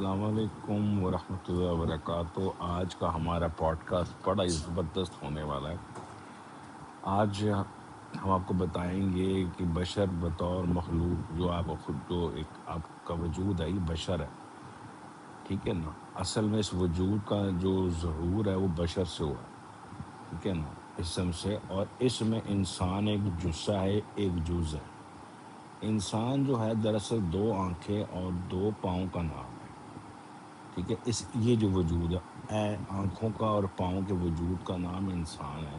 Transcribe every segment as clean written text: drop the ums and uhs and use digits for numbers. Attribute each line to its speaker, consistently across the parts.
Speaker 1: السلام علیکم ورحمۃ اللہ وبرکاتہ۔ آج کا ہمارا پوڈ کاسٹ بڑا ہی زبردست ہونے والا ہے۔ آج ہم آپ کو بتائیں گے کہ بشر بطور مخلوق جو آپ خود جو ایک آپ کا وجود ہے یہ بشر ہے، ٹھیک ہے نا۔ اصل میں اس وجود کا جو ظہور ہے وہ بشر سے ہوا ہے، ٹھیک ہے نا، اسم سے۔ اور اس میں انسان ایک جثہ ہے، ایک جز ہے۔ انسان جو ہے دراصل 2 آنکھیں اور 2 پاؤں کا نام ہے، ٹھیک ہے۔ یہ جو وجود ہے، آنکھوں کا اور پاؤں کے وجود کا نام انسان ہے۔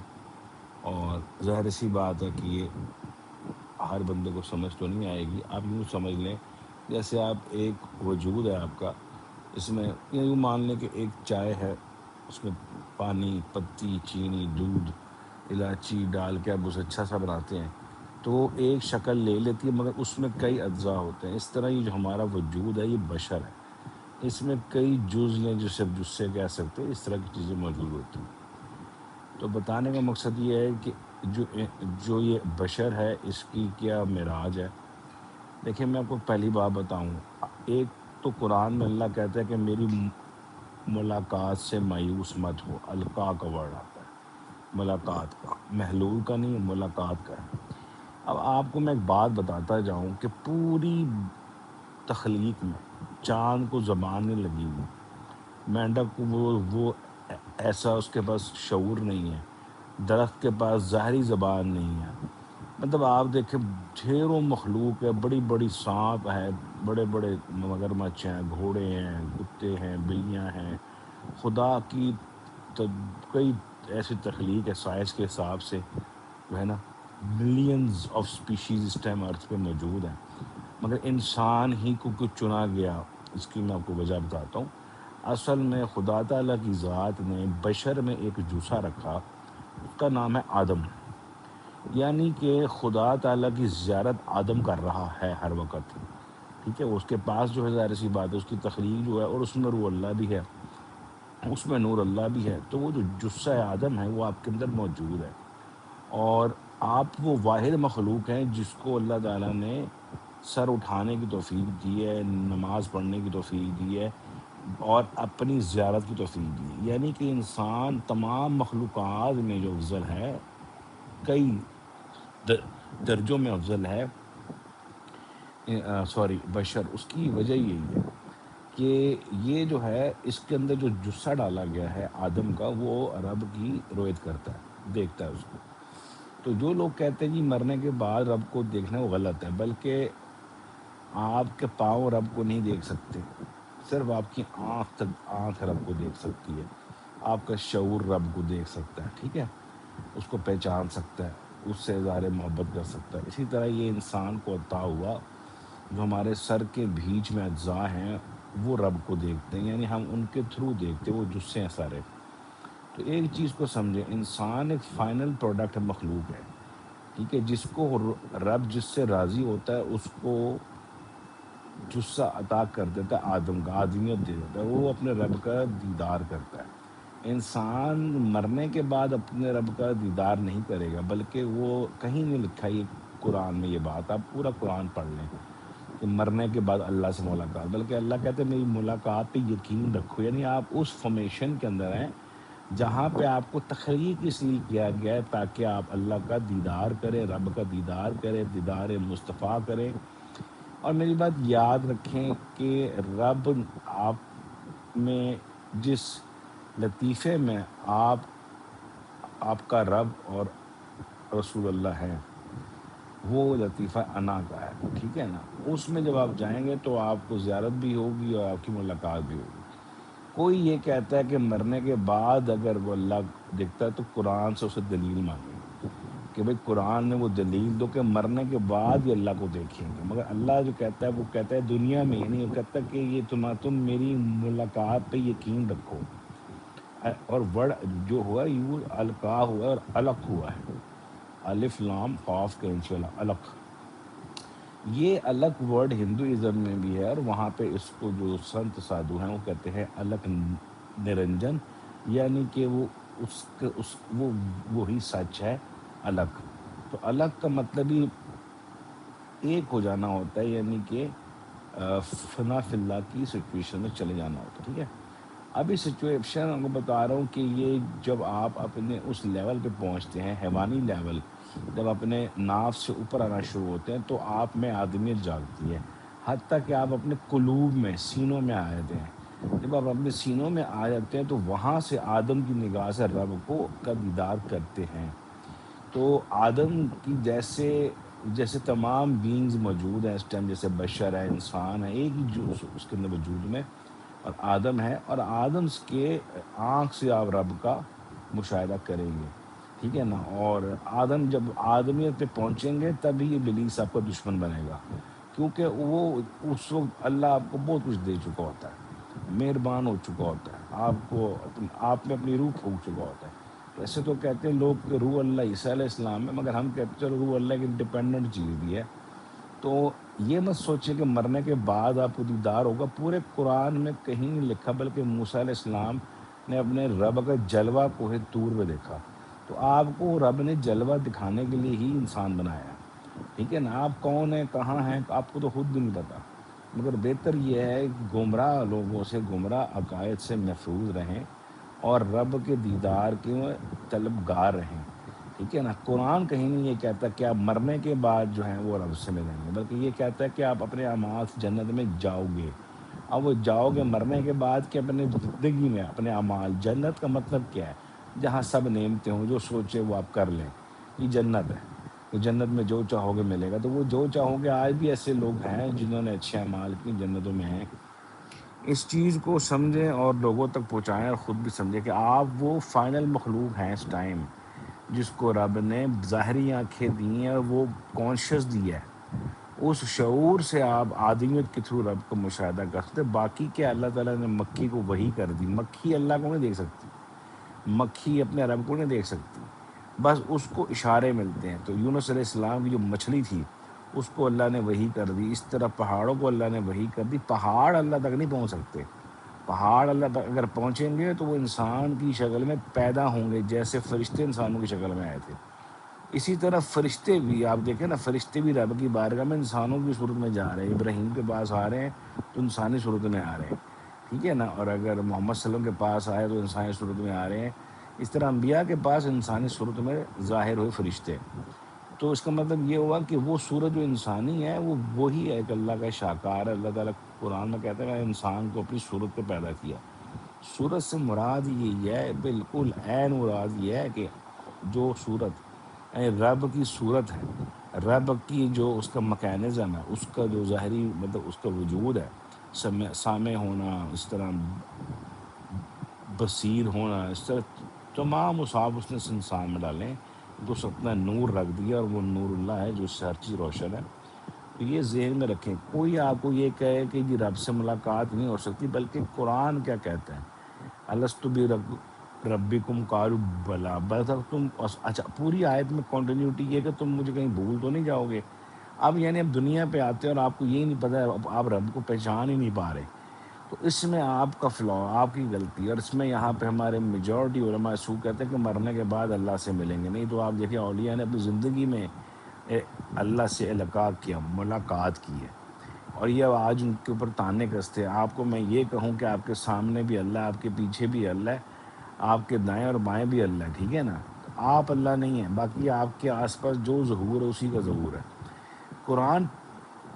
Speaker 1: اور ظاہر سی بات ہے کہ یہ ہر بندے کو سمجھ تو نہیں آئے گی۔ آپ یوں سمجھ لیں جیسے آپ ایک وجود ہے آپ کا، اس میں یوں مان لیں کہ ایک چائے ہے، اس میں پانی، پتی، چینی، دودھ، الائچی ڈال کے آپ اسے اچھا سا بناتے ہیں تو وہ ایک شکل لے لیتی ہے، مگر اس میں کئی اجزاء ہوتے ہیں۔ اس طرح یہ جو ہمارا وجود ہے یہ بشر ہے، اس میں کئی جز ہیں جسے جسے کہہ سکتے ہیں، اس طرح کی چیزیں موجود ہوتی ہیں۔ تو بتانے کا مقصد یہ ہے کہ جو یہ بشر ہے اس کی کیا معراج ہے۔ دیکھیں میں آپ کو پہلی بات بتاؤں، ایک تو قرآن میں اللہ کہتا ہے کہ میری ملاقات سے مایوس مت ہو، القاء کا ورڈ آتا ہے، ملاقات کا، محلول کا نہیں، ملاقات کا ہے۔ اب آپ کو میں ایک بات بتاتا جاؤں کہ پوری تخلیق میں چاند کو زبان نہیں لگی ہوئی، مینڈک کو وہ ایسا اس کے پاس شعور نہیں ہے، درخت کے پاس ظاہری زبان نہیں ہے۔ مطلب آپ دیکھیں ڈھیروں مخلوق ہے، بڑی بڑی سانپ ہے، بڑے بڑے مگرمچھ ہیں، گھوڑے ہیں، کتے ہیں، بلیاں ہیں۔ خدا کی کئی ایسی تخلیق ہے سائنس کے حساب سے، جو ہے نا، ملینز آف سپیشیز اس ٹائم ارتھ پہ موجود ہیں، مگر انسان ہی کو کچھ چنا گیا۔ اس کی میں آپ کو وجہ بتاتا ہوں۔ اصل میں خدا تعالیٰ کی ذات نے بشر میں ایک جوسہ رکھا، اس کا نام ہے آدم، یعنی کہ خدا تعالیٰ کی زیارت آدم کر رہا ہے ہر وقت، ٹھیک ہے۔ اس کے پاس جو ہے ظاہر سی بات ہے اس کی تخلیق جو ہے، اور اس میں روح اللہ بھی ہے، اس میں نور اللہ بھی ہے، تو وہ جو جثہ آدم ہے وہ آپ کے اندر موجود ہے۔ اور آپ وہ واحد مخلوق ہیں جس کو اللہ تعالیٰ نے سر اٹھانے کی توفیق دی ہے، نماز پڑھنے کی توفیق دی ہے، اور اپنی زیارت کی توفیق دی ہے۔ یعنی کہ انسان تمام مخلوقات میں جو افضل ہے، کئی درجوں میں افضل ہے، بشر، اس کی وجہ یہی ہے کہ یہ جو ہے اس کے اندر جو جثہ ڈالا گیا ہے آدم کا، وہ رب کی رویت کرتا ہے، دیکھتا ہے اس کو۔ تو جو لوگ کہتے ہیں جی مرنے کے بعد رب کو دیکھنا وہ غلط ہے، بلکہ آپ کے پاؤں رب کو نہیں دیکھ سکتے، صرف آپ کی آنکھ رب کو دیکھ سکتی ہے، آپ کا شعور رب کو دیکھ سکتا ہے، ٹھیک ہے، اس کو پہچان سکتا ہے، اس سے اظہار محبت کر سکتا ہے۔ اسی طرح یہ انسان کو عطا ہوا، جو ہمارے سر کے بیچ میں اجزاء ہیں وہ رب کو دیکھتے ہیں، یعنی ہم ان کے تھرو دیکھتے ہیں، وہ جسے ہیں سارے۔ تو ایک چیز کو سمجھیں، انسان ایک فائنل پروڈکٹ مخلوق ہے، ٹھیک ہے، جس کو رب جس سے راضی ہوتا ہے اس کو جثہ عطا کر دیتا ہے، آدم کا آدمیت دے دیتا ہے، وہ اپنے رب کا دیدار کرتا ہے۔ انسان مرنے کے بعد اپنے رب کا دیدار نہیں کرے گا، بلکہ وہ کہیں نہیں لکھا یہ قرآن میں یہ بات، آپ پورا قرآن پڑھ لیں کہ مرنے کے بعد اللہ سے ملاقات، بلکہ اللہ کہتے ہیں میری ملاقات پہ یقین رکھو، یعنی آپ اس فارمیشن کے اندر ہیں جہاں پہ آپ کو تخلیق اس لیے کیا گیا ہے تاکہ آپ اللہ کا دیدار کریں، رب کا دیدار کریں، دیدار مصطفیٰ کریں۔ اور میری بات یاد رکھیں کہ رب آپ میں جس لطیفے میں آپ کا رب اور رسول اللہ ہے، وہ لطیفہ انا کا ہے، ٹھیک ہے نا۔ اس میں جب آپ جائیں گے تو آپ کو زیارت بھی ہوگی اور آپ کی ملاقات بھی ہوگی۔ کوئی یہ کہتا ہے کہ مرنے کے بعد اگر وہ اللہ دیکھتا ہے تو قرآن سے اسے دلیل مانگیں کہ بھئی قرآن میں وہ دلیل دو کہ مرنے کے بعد یہ اللہ کو دیکھیں گے، مگر اللہ جو کہتا ہے وہ کہتا ہے دنیا میں، یعنی وہ کہتا ہے کہ یہ تم میری ملاقات پہ یقین رکھو۔ اور ورڈ جو ہوا یوں القا ہوا اور الق ہوا ہے، الف لام قاف کے نیچے والا الق، یہ الگ ورڈ ہندوازم میں بھی ہے، اور وہاں پہ اس کو جو سنت سادھو ہیں وہ کہتے ہیں الگ نرنجن، یعنی کہ وہ وہی سچ ہے الگ۔ تو الگ کا مطلب ہی ایک ہو جانا ہوتا ہے، یعنی کہ فنا فی اللہ کی سچویشن میں چلے جانا ہوتا ہے، ٹھیک ہے۔ ابھی سچویشن آپ کو بتا رہا ہوں کہ یہ جب آپ اپنے اس لیول پہ پہنچتے ہیں، حیوانی لیول، جب اپنے ناف سے اوپر آنا شروع ہوتے ہیں تو آپ میں آدمیت جاگتی ہے، حتیٰ کہ آپ اپنے قلوب میں، سینوں میں آ جاتے ہیں۔ جب آپ اپنے سینوں میں آ جاتے ہیں تو وہاں سے آدم کی نگاہ سے رب کو کا دیدار کرتے ہیں۔ تو آدم کی جیسے تمام بینگز موجود ہیں اس ٹائم، جیسے بشر ہے، انسان ہے، ایک ہی جو اس کے اندر وجود میں، اور آدم ہے، اور آدم کے آنکھ سے آپ رب کا مشاہدہ کریں گے، ٹھیک ہے نا۔ اور آدم جب آدمیت پہ پہنچیں گے تبھی ابلیس آپ کا دشمن بنے گا، کیونکہ وہ اس وقت اللہ آپ کو بہت کچھ دے چکا ہوتا ہے، مہربان ہو چکا ہوتا ہے، آپ میں اپنی روح پھونک چکا ہوتا ہے۔ ویسے تو کہتے ہیں لوگ کہ روح اللہ عیسیٰ علیہ السلام ہے، مگر ہم کہتے ہیں چلو روح اللہ کی انڈیپینڈنٹ چیز بھی ہے۔ تو یہ مت سوچیں کہ مرنے کے بعد آپ کو دیدار ہوگا، پورے قرآن میں کہیں نہیں لکھا، بلکہ موسیٰ علیہ السلام نے اپنے رب کا جلوہ کوہ طور پہ دیکھا۔ تو آپ کو رب نے جلوہ دکھانے کے لیے ہی انسان بنایا ہے، ٹھیک ہے نا۔ آپ کون ہیں، کہاں ہیں، آپ کو تو خود بھی نہیں پتا، مگر بہتر یہ ہے کہ گمراہ لوگوں سے، گمراہ عقائد سے محفوظ رہیں اور رب کے دیدار کے طلبگار رہیں، ٹھیک ہے نا۔ قرآن کہیں نہیں یہ کہتا کہ آپ مرنے کے بعد جو ہیں وہ رب سے ملیں گے، بلکہ یہ کہتا ہے کہ آپ اپنے اعمال سے جنت میں جاؤ گے۔ اب وہ جاؤ گے مرنے کے بعد کہ اپنے زندگی میں اپنے اعمال؟ جنت کا مطلب کیا ہے؟ جہاں سب نعمتیں ہوں، جو سوچے وہ آپ کر لیں، یہ جنت ہے۔ تو جنت میں جو چاہو گے ملے گا، تو وہ جو چاہو گے، آج بھی ایسے لوگ ہیں جنہوں نے اچھے اعمال کی، جنتوں میں ہیں۔ اس چیز کو سمجھیں اور لوگوں تک پہنچائیں، اور خود بھی سمجھیں کہ آپ وہ فائنل مخلوق ہیں اس ٹائم جس کو رب نے ظاہری آنکھیں دی ہیں اور وہ کانشیس دی ہے۔ اس شعور سے آپ آدمیت کے تھرو رب کو مشاہدہ کر سکتے۔ باقی کیا، اللہ تعالیٰ نے مکھی کو وحی کر دی، مکھی اللہ کو نہیں دیکھ سکتی، مکھی اپنے رب کو نہیں دیکھ سکتی، بس اس کو اشارے ملتے ہیں۔ تو یونس علیہ السلام کی جو مچھلی تھی اس کو اللہ نے وحی کر دی، اس طرح پہاڑوں کو اللہ نے وحی کر دی۔ پہاڑ اللہ تک نہیں پہنچ سکتے، پہاڑ اللہ تک اگر پہنچیں گے تو وہ انسان کی شکل میں پیدا ہوں گے، جیسے فرشتے انسانوں کی شکل میں آئے تھے۔ اسی طرح فرشتے بھی، آپ دیکھیں نا، فرشتے بھی رب کی بارگاہ میں انسانوں کی صورت میں جا رہے ہیں۔ ابراہیم کے پاس آ رہے ہیں تو انسانی صورت میں آ رہے ہیں، ٹھیک ہے نا۔ اور اگر محمد صلی اللہ علیہ وسلم کے پاس آئے تو انسانی صورت میں آ رہے ہیں۔ اس طرح انبیاء کے پاس انسانی صورت میں ظاہر ہوئے فرشتے۔ تو اس کا مطلب یہ ہوا کہ وہ صورت جو انسانی ہے وہ وہی ہے، ایک اللہ کا شاکار ہے۔ اللہ تعالیٰ قرآن میں کہتا ہے کہ انسان کو اپنی صورت پہ پیدا کیا۔ صورت سے مراد یہ ہے، بالکل عین مراد یہ ہے کہ جو صورت رب کی صورت ہے، رب کی جو اس کا میکینزم ہے، اس کا جو ظاہری مطلب اس کا وجود ہے، سامع ہونا، اس طرح بصیر ہونا، اس طرح تمام اصحاب اس نے اس انسان میں ڈالیں، تو اس اپنا نور رکھ دیا، اور وہ نور اللہ ہے جو اس سے ہر چیز روشن ہے۔ تو یہ ذہن میں رکھیں، کوئی آپ کو یہ کہے کہ جی رب سے ملاقات نہیں ہو سکتی، بلکہ قرآن کیا کہتا ہے، الستو ربکم قالوا بلا، بس تم اچھا پوری آیت میں کنٹینیوٹی یہ کہ تم مجھے کہیں بھول تو نہیں جاؤ گے۔ اب یعنی اب دنیا پہ آتے ہیں اور آپ کو یہ نہیں پتہ، آپ رب کو پہچان ہی نہیں پا رہے، تو اس میں آپ کا فلا، آپ کی غلطی۔ اور اس میں یہاں پہ ہمارے میجورٹی علماء سو کہتے ہیں کہ مرنے کے بعد اللہ سے ملیں گے، نہیں تو آپ دیکھیں اولیاء نے اپنی زندگی میں اللہ سے ملاقات کی ہے، اور یہ آج ان کے اوپر تانے کستے ہیں۔ آپ کو میں یہ کہوں کہ آپ کے سامنے بھی اللہ ہے، آپ کے پیچھے بھی اللہ ہے، آپ کے دائیں اور بائیں بھی اللہ ہے، ٹھیک ہے نا۔ تو آپ اللہ نہیں ہیں، باقی آپ کے آس پاس جو ظہور ہے اسی کا ظہور ہے۔ قرآن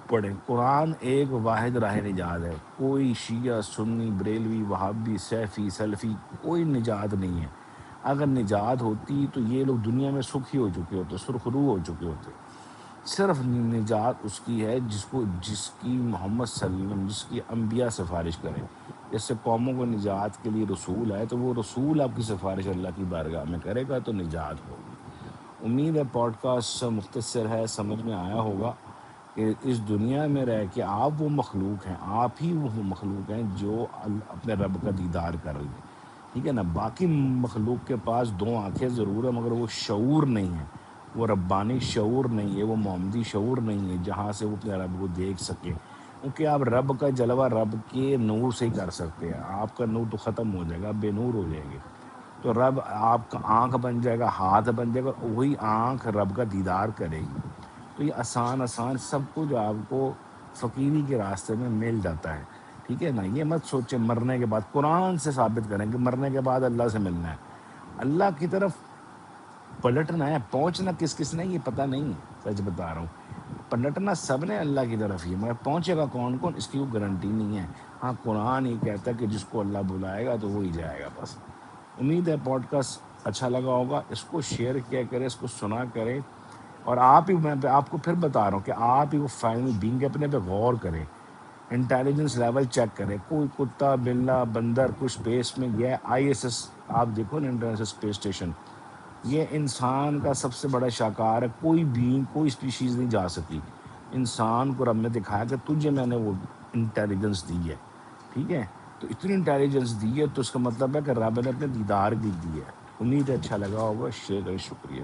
Speaker 1: پڑھیں، قرآن ایک واحد راہ نجات ہے، کوئی شیعہ، سنی، بریلوی، وہابی، سیفی، سلفی، کوئی نجات نہیں ہے۔ اگر نجات ہوتی تو یہ لوگ دنیا میں سکھی ہو چکے ہوتے، سرخ روح ہو چکے ہوتے۔ صرف نجات اس کی ہے جس کی محمد صلی اللہ علیہ وسلم، جس کی انبیاء سفارش کریں۔ جیسے قوموں کو نجات کے لیے رسول ہے، تو وہ رسول آپ کی سفارش اللہ کی بارگاہ میں کرے گا تو نجات ہوگی۔ امید ہے پوڈ کاسٹ مختصر ہے، سمجھ میں آیا ہوگا کہ اس دنیا میں رہ کے آپ وہ مخلوق ہیں، آپ ہی وہ مخلوق ہیں جو اپنے رب کا دیدار کر لیں، ٹھیک ہے نا۔ باقی مخلوق کے پاس دو آنکھیں ضرور ہیں، مگر وہ شعور نہیں ہے، وہ ربانی شعور نہیں ہے، وہ محمدی شعور نہیں ہے جہاں سے وہ اپنے رب کو دیکھ سکے، کیونکہ آپ رب کا جلوہ رب کے نور سے ہی کر سکتے ہیں۔ آپ کا نور تو ختم ہو جائے گا، بے نور ہو جائے گے، تو رب آپ کا آنکھ بن جائے گا، ہاتھ بن جائے گا، وہی آنکھ رب کا دیدار کرے گی۔ تو یہ آسان سب کچھ آپ کو فقیری کے راستے میں مل جاتا ہے. ٹھیک ہے نا. یہ مت سوچیں مرنے کے بعد. قرآن سے ثابت کریں کہ مرنے کے بعد اللہ سے ملنا ہے. اللہ کی طرف پلٹنا ہے. پہنچنا کس نے یہ پتہ نہیں. سچ بتا رہا ہوں, پلٹنا سب نے اللہ کی طرف ہی, مگر پہنچے گا کون اس کی کوئی گارنٹی نہیں ہے. ہاں قرآن یہ کہتا ہے کہ جس کو اللہ بلائے گا تو وہی جائے گا. بس امید ہے پوڈ کاسٹ اچھا لگا ہوگا. اس کو شیئر کیا کرے, اس کو سنا کرے. اور آپ ہی, میں آپ کو پھر بتا رہا ہوں کہ آپ ہی وہ فائنل بینگ اپنے پہ غور کریں, انٹیلیجنس لیول چیک کریں. کوئی کتا بلا بندر کچھ اسپیس میں گیا, ISS آپ دیکھو نا, انٹرنیشنل اسپیس اسٹیشن, یہ انسان کا سب سے بڑا شاہکار ہے. کوئی بینگ کوئی اسپیشیز نہیں جا سکی. انسان کو رب نے دکھایا کہ تجھے میں نے وہ انٹیلیجنس دی ہے. ٹھیک ہے, تو اتنی انٹیلیجنس دی ہے تو اس کا مطلب ہے کہ رب نے اپنے دیدار بھی دی ہے. امید ہے اچھا لگا ہوگا. شیئر کریں. شکریہ.